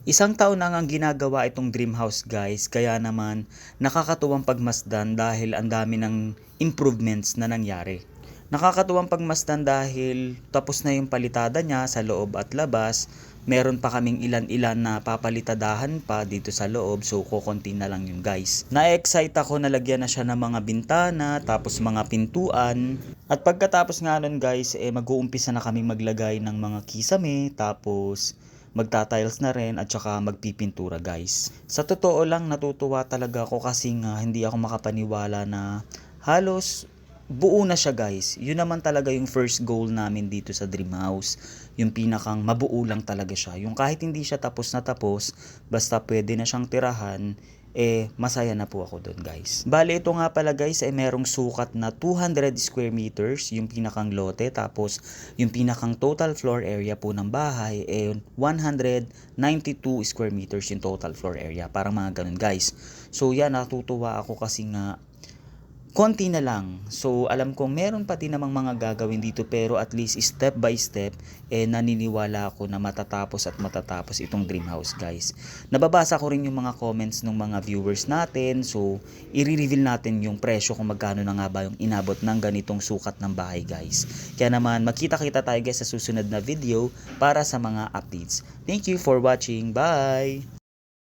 Isang taon na ngang ginagawa itong dream house guys, kaya naman nakakatuwang pagmasdan dahil ang dami ng improvements na nangyari. Nakakatuwang pagmasdan dahil tapos na yung palitada niya sa loob at labas. Meron pa kaming ilan-ilan na papalitadahan pa dito sa loob, so kukonti na lang yun guys. Na-excite ako na lagyan na siya ng mga bintana, tapos mga pintuan. At pagkatapos nga nun guys, mag-uumpisa na kaming maglagay ng mga kisame, tapos magta-tiles na rin at saka magpipintura guys. Sa totoo lang natutuwa talaga ako kasi nga hindi ako makapaniwala na halos buo na siya guys. Yun naman talaga yung first goal namin dito sa Dream House. Yung pinakang mabuo lang talaga siya. Yung kahit hindi siya tapos na tapos, basta pwede na siyang tirahan, masaya na po ako doon guys. Bale ito nga pala guys ay merong sukat na 200 square meters yung pinakang lote, tapos yung pinakang total floor area po ng bahay 192 square meters yung total floor area, parang mga ganun guys. So yan, natutuwa ako kasi nga konti na lang. So alam kong meron pa din namang mga gagawin dito, pero at least step by step naniniwala ako na matatapos itong dream house guys. Nababasa ko rin yung mga comments ng mga viewers natin, so i-reveal natin yung presyo kung magkano na nga ba yung inabot ng ganitong sukat ng bahay guys. Kaya naman magkita-kita tayo guys sa susunod na video para sa mga updates. Thank you for watching. Bye!